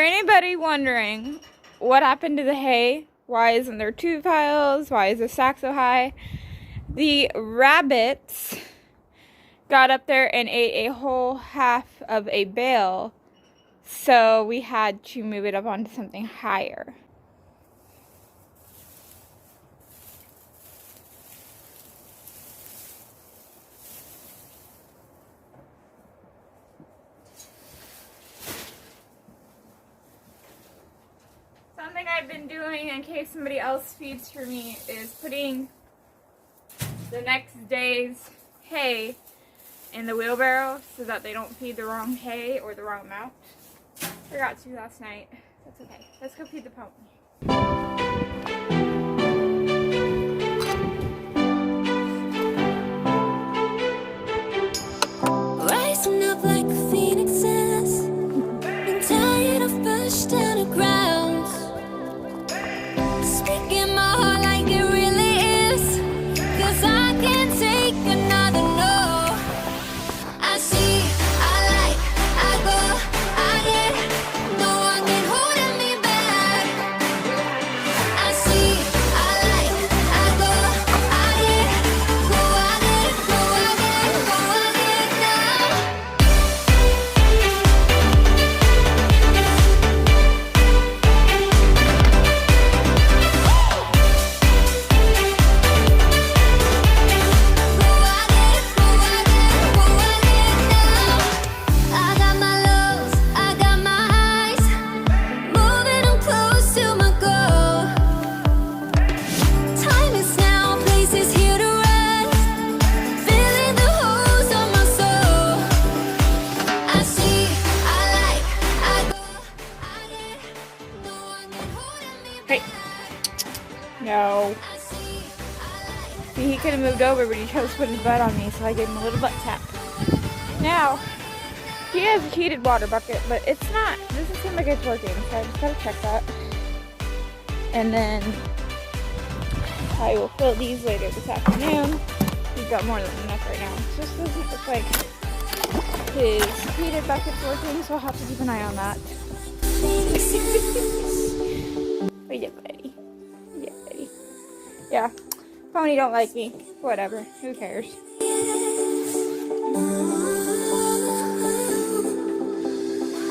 anybody wondering what happened to the hay, why isn't there 2 piles, why is the stack so high, the rabbits got up there and ate a whole half of a bale, so we had to move it up onto something higher. Something I've been doing in case somebody else feeds for me is putting the next day's hay in the wheelbarrow so that they don't feed the wrong hay or the wrong amount. Forgot to last night. That's okay. Let's go feed the pony. Rising up like a phoenix is. I'm tired of pushed down the ground. Speaking my heart like it really is. 'Cause I can't take another no. I see, I like, I go, I get. No one can hold me back. I see, I like, I go, I get. Go, I get, go, I get, go, I get now. I got my lows, I got my highs, moving on close to my goal. Time is now, place is here to rest, filling the holes of my soul. I see, I like, I go, I get, no one can hold me Hey. back. No. I see, I like. See, he could have moved over, but he chose to put his butt on me, so I gave him a little butt tap. Now, he has a heated water bucket, but it's not, doesn't seem like it's working, so I just gotta check that. And then I will fill these later this afternoon. He's got more than enough right now. It just doesn't look like his heated bucket's working, so I'll have to keep an eye on that. Oh, yeah, buddy. Yeah, buddy. Yeah. Pony don't like me. Whatever. Who cares?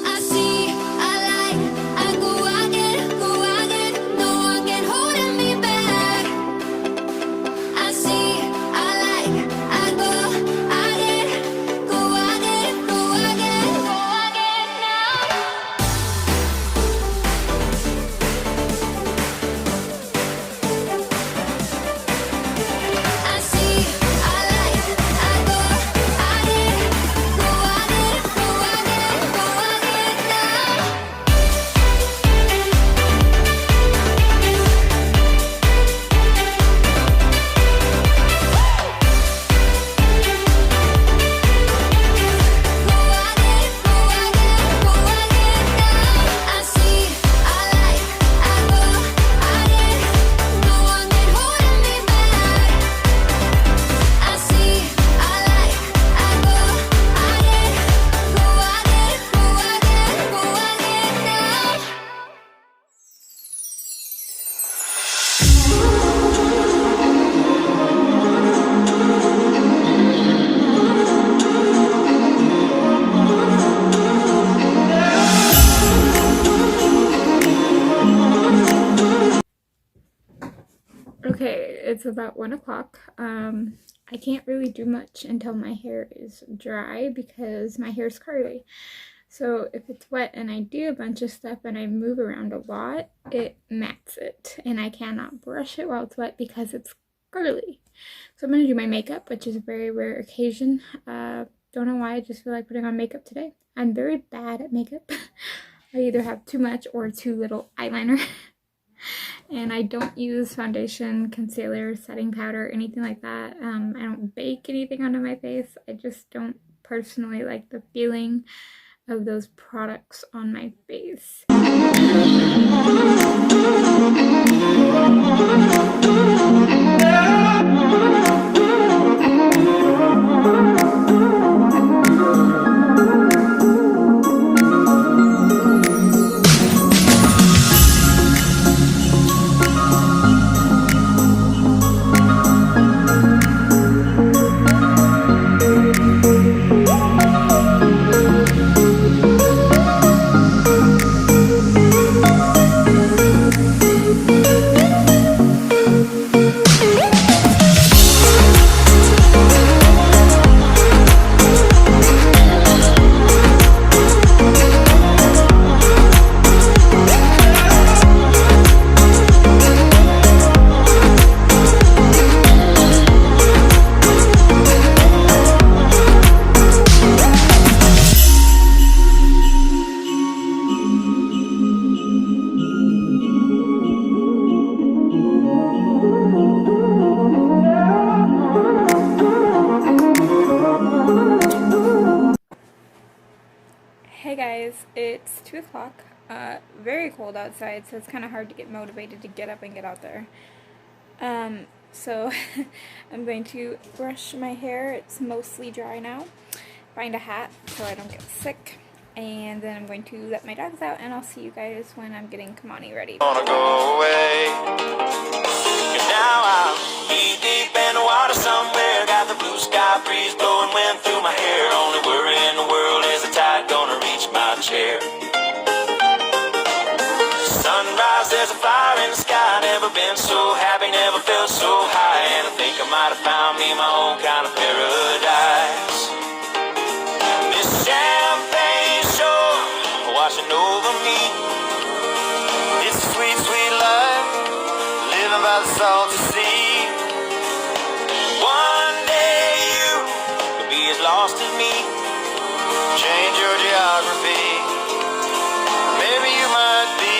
I see, I like, I go, I get, no one can hold me back. I see, I like, I go, I get, go, I get, go, I get, go, I get now. I see, I like, I go, I get, go, I get, go, I get, go, I get now. Go, I get, go, I get, go, I get now. I see, I like, I go, I get, no one can hold me back. I see, I like, I go, I get, go, I get, go, I get, go, I get now. Okay, it's about 1 o'clock. I can't really do much until my hair is dry because my hair is curly. So if it's wet and I do a bunch of stuff and I move around a lot, it mats it. And I cannot brush it while it's wet because it's curly. So I'm going to do my makeup, which is a very rare occasion. Don't know why, I just feel like putting on makeup today. I'm very bad at makeup. I either have too much or too little eyeliner. And I don't use foundation, concealer, setting powder, anything like that. I don't bake anything onto my face. I just don't personally like the feeling of those products on my face. guys, it's 2 o'clock. Very cold outside, so it's kind of hard to get motivated to get up and get out there. So I'm going to brush my hair. It's mostly dry now. Find a hat so I don't get sick. And then I'm going to let my dogs out, and I'll see you guys when I'm getting Kamani ready. Wanna go away. And now I'm knee deep in the water somewhere. Got the blue sky breeze blowing wind through my hair. Only worry in the world is the tide gonna reach my chair. Sunrise, there's a fire in the sky. Never been so happy, never felt so high. And I think I might have found me my own kind of paradise. This champagne shore washing over me. It's a sweet, sweet life, living by the salty sea. One day you could be as lost as me. Change your geography, maybe you might be.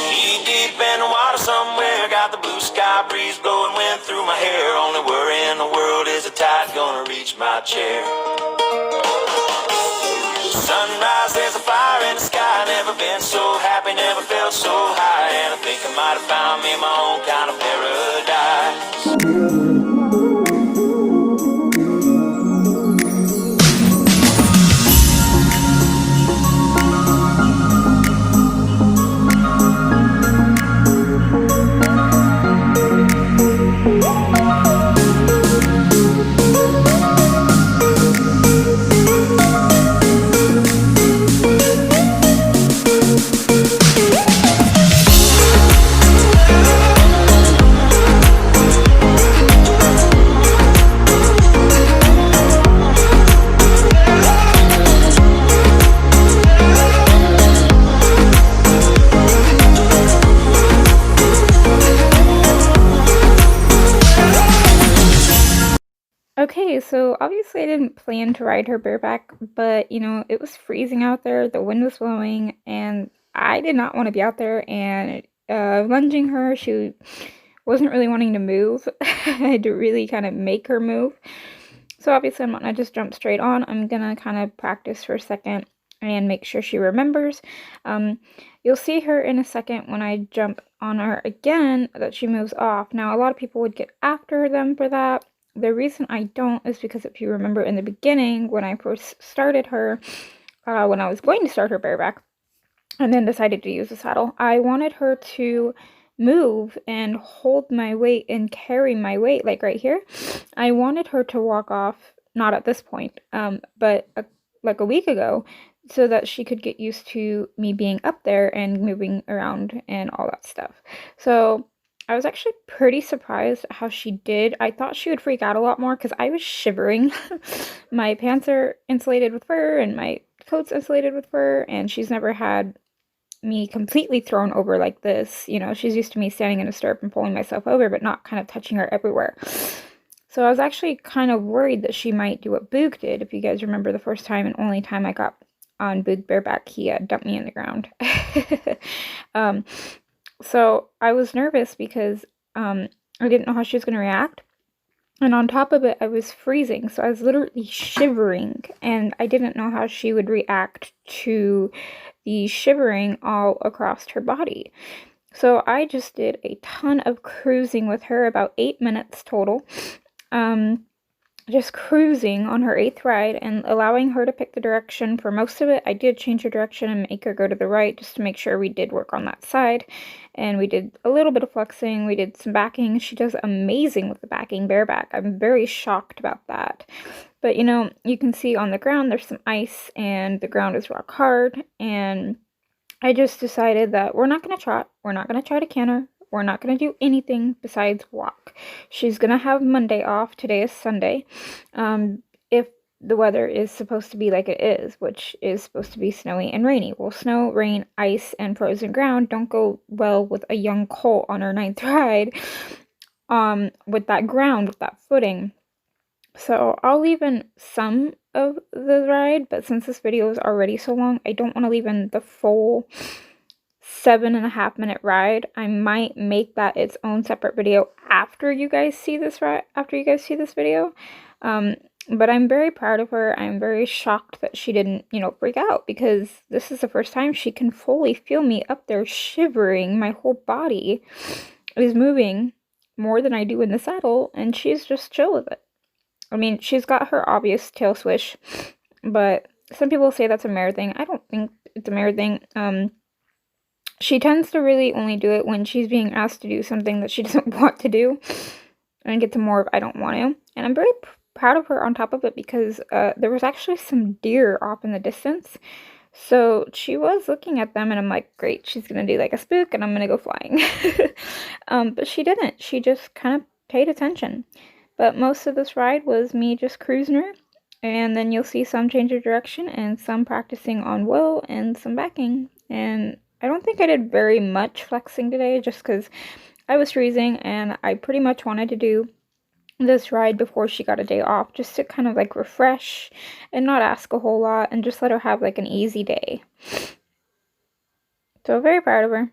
Knee deep in the water somewhere. Got the blue sky breeze blowing wind through my hair. Only worry in the world is the tide gonna reach my chair. Sunrise, there's a fire in the sky. Never been so happy, never felt so high. And I think I might have found me my own kind of paradise. Okay, so obviously I didn't plan to ride her bareback, but you know, it was freezing out there, the wind was blowing, and I did not want to be out there and lunging her. She wasn't really wanting to move. I had to really kind of make her move. So obviously I'm not gonna just jump straight on. I'm gonna kind of practice for a second and make sure she remembers. You'll see her in a second when I jump on her again that she moves off. Now a lot of people would get after them for that. The reason I don't is because if you remember in the beginning when I first started her, when I was going to start her bareback and then decided to use the saddle, I wanted her to move and hold my weight and carry my weight, like right here. I wanted her to walk off, not at this point, but like a week ago, so that she could get used to me being up there and moving around and all that stuff. So I was actually pretty surprised at how she did. I thought she would freak out a lot more because I was shivering. My pants are insulated with fur and my coat's insulated with fur, and she's never had me completely thrown over like this. You know, she's used to me standing in a stirrup and pulling myself over, but not kind of touching her everywhere. So I was actually kind of worried that she might do what Boog did. If you guys remember the first time and only time I got on Boog bareback, he dumped me in the ground. So I was nervous because I didn't know how she was going to react. And on top of it, I was freezing. So I was literally shivering. And I didn't know how she would react to the shivering all across her body. So I just did a ton of cruising with her, about 8 minutes total. Just cruising on her 8th ride and allowing her to pick the direction for most of it. I did change her direction and make her go to the right just to make sure we did work on that side. And we did a little bit of flexing. We did some backing. She does amazing with the backing bareback. I'm very shocked about that. But you know, you can see on the ground there's some ice and the ground is rock hard. And I just decided that we're not going to trot. We're not going to try to canter. We're not going to do anything besides walk. She's going to have Monday off. Today is Sunday. If the weather is supposed to be like it is, which is supposed to be snowy and rainy. Well, snow, rain, ice, and frozen ground don't go well with a young colt on her 9th ride. With that ground, with that footing. So I'll leave in some of the ride, but since this video is already so long, I don't want to leave in the full 7.5 minute ride. I might make that its own separate video after you guys see this video. But I'm very proud of her. I'm very shocked that she didn't, freak out, because this is the first time she can fully feel me up there shivering. My whole body is moving more than I do in the saddle, and she's just chill with it. I mean, she's got her obvious tail swish, but some people say that's a mare thing. I don't think it's a mare thing. She tends to really only do it when she's being asked to do something that she doesn't want to do, and get to more of I don't want to. And I'm very proud of her on top of it, because there was actually some deer off in the distance. So she was looking at them, and I'm like, great, she's going to do like a spook, and I'm going to go flying. But she didn't. She just kind of paid attention. But most of this ride was me just cruising her. And then you'll see some change of direction, and some practicing on whoa, and some backing. And I don't think I did very much flexing today, just because I was freezing, and I pretty much wanted to do this ride before she got a day off, just to kind of like refresh and not ask a whole lot, and just let her have like an easy day. So very proud of her.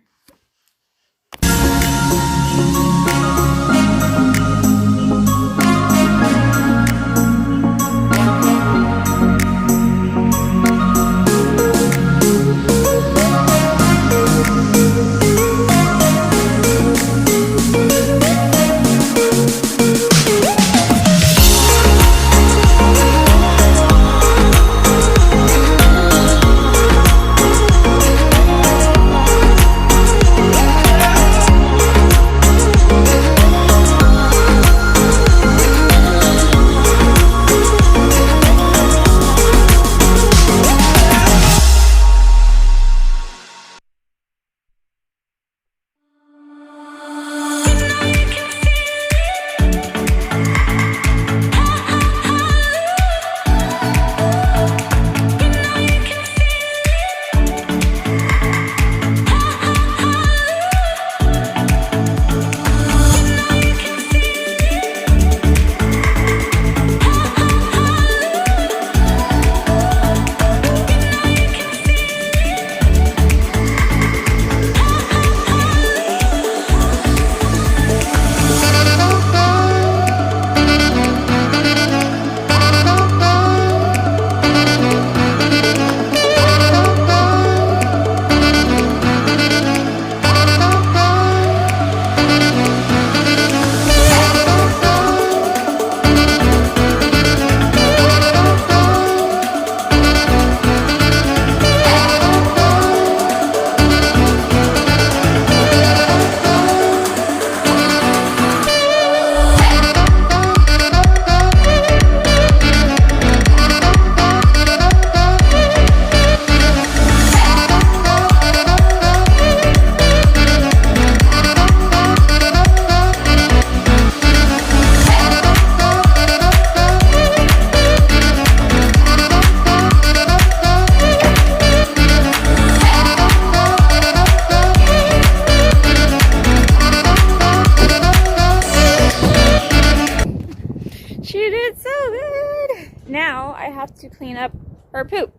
To clean up her poop.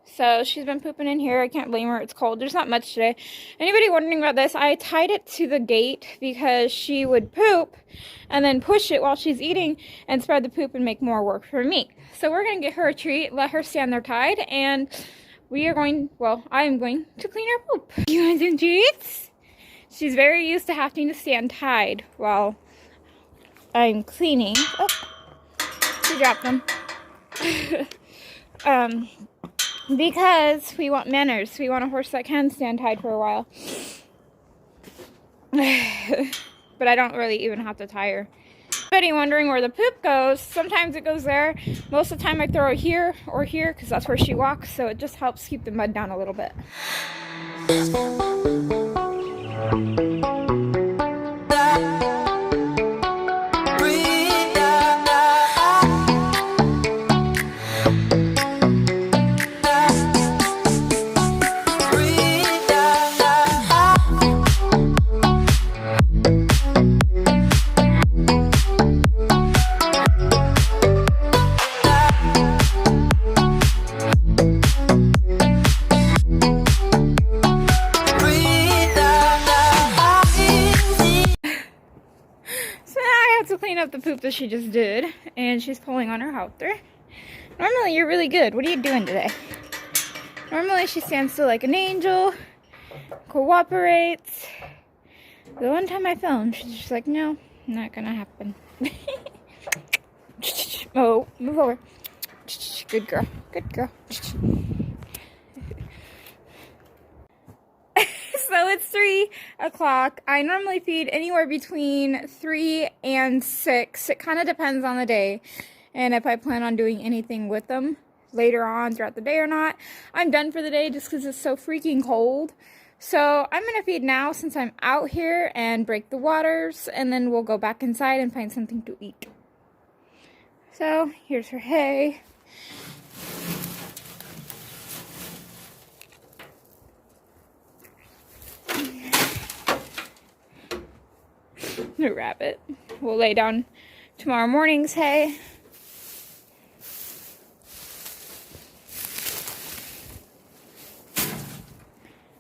So she's been pooping in here. I can't blame her. It's cold. There's not much today. Anybody wondering about this? I tied it to the gate because she would poop and then push it while she's eating and spread the poop and make more work for me. So we're going to get her a treat, let her stand there tied, and we are going, well, I am going to clean her poop. You want some treats? She's very used to having to stand tied while I'm cleaning. Oh, she dropped them. Because we want manners. We want a horse that can stand tied for a while. But I don't really even have to tie her. Anybody wondering where the poop goes? Sometimes it goes there. Most of the time I throw it here or here, because that's where she walks, so it just helps keep the mud down a little bit. clean up the poop that she just did, and she's pulling on her halter. Normally, you're really good. What are you doing today? Normally, she stands still like an angel, cooperates. The one time I filmed, she's just like, no, not gonna happen. Oh, move over. Good girl. Good girl. So it's 3 o'clock. I normally feed anywhere between 3 and 6. It kind of depends on the day and if I plan on doing anything with them later on throughout the day or not. I'm done for the day just because it's so freaking cold. So I'm going to feed now since I'm out here and break the waters, and then we'll go back inside and find something to eat. So here's her hay. The rabbit. We'll lay down tomorrow morning's hay.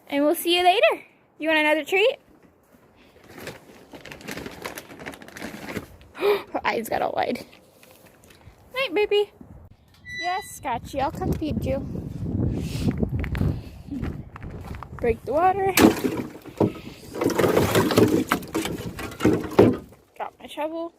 And we'll see you later. You want another treat? Her eyes got all wide. Night, baby. Yes, Scotchy, I'll come feed you. Break the water. Drop my shovel.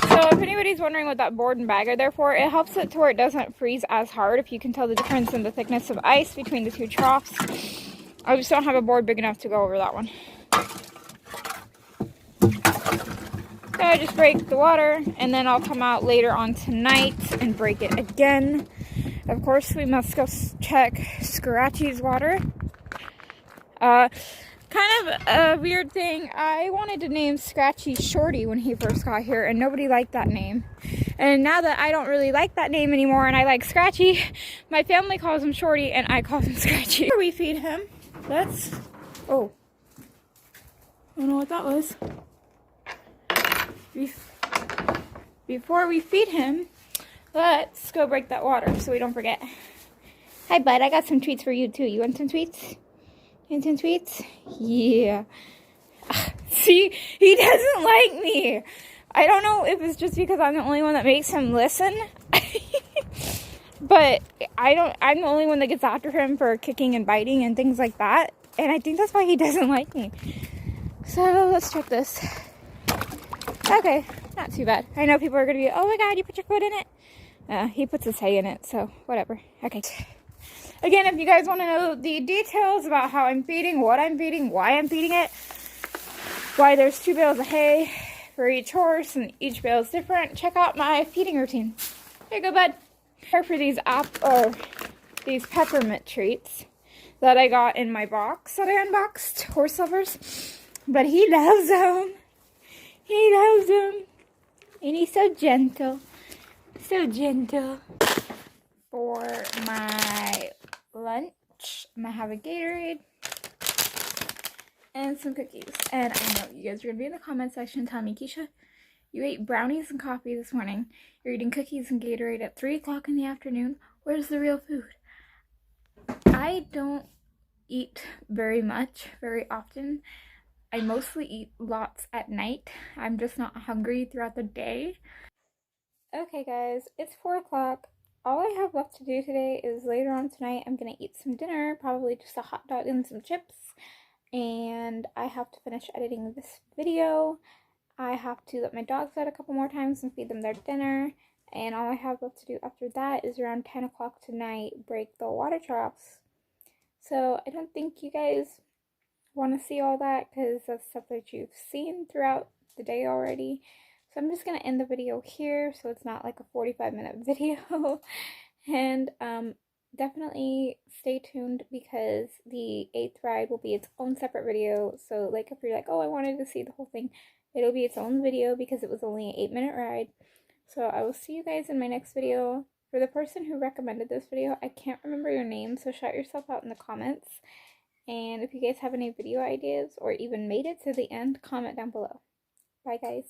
So if anybody's wondering what that board and bag are there for, it helps it to where it doesn't freeze as hard, if you can tell the difference in the thickness of ice between the two troughs. I just don't have a board big enough to go over that one. So I just break the water, and then I'll come out later on tonight and break it again. Of course, we must go check Scratchy's water. Kind of a weird thing. I wanted to name Scratchy Shorty when he first got here, and nobody liked that name. And now that I don't really like that name anymore and I like Scratchy, my family calls him Shorty and I call him Scratchy. Before we feed him, oh, I don't know what that was. Before we feed him, let's go break that water so we don't forget. Hi, bud. I got some treats for you, too. You want some treats? You want some treats? Yeah. See, he doesn't like me. I don't know if it's just because I'm the only one that makes him listen. But I'm the only one that gets after him for kicking and biting and things like that. And I think that's why he doesn't like me. So let's check this. Okay, not too bad. I know people are going to be, oh my god, you put your foot in it. He puts his hay in it, so whatever. Okay. Again, if you guys want to know the details about how I'm feeding, what I'm feeding, why I'm feeding it, why there's 2 bales of hay for each horse and each bale is different, check out my feeding routine. Here you go, bud. For these peppermint treats that I got in my box that I unboxed, horse lovers. But he loves them. He loves them. And he's so gentle. So gentle. For my lunch, I'm going to have a Gatorade and some cookies. And I know you guys are going to be in the comment section telling me, Keisha, you ate brownies and coffee this morning. You're eating cookies and Gatorade at 3 o'clock in the afternoon. Where's the real food? I don't eat very much, very often. I mostly eat lots at night. I'm just not hungry throughout the day. Okay guys, it's 4 o'clock. All I have left to do today is later on tonight I'm going to eat some dinner, probably just a hot dog and some chips. And I have to finish editing this video. I have to let my dogs out a couple more times and feed them their dinner. And all I have left to do after that is around 10 o'clock tonight, break the water troughs. So I don't think you guys want to see all that because that's stuff that you've seen throughout the day already. So I'm just going to end the video here so it's not like a 45-minute video. And definitely stay tuned because the 8th ride will be its own separate video. So like if you're like, oh, I wanted to see the whole thing, it'll be its own video because it was only an 8-minute ride. So I will see you guys in my next video. For the person who recommended this video, I can't remember your name, so shout yourself out in the comments. And if you guys have any video ideas or even made it to the end, comment down below. Bye guys.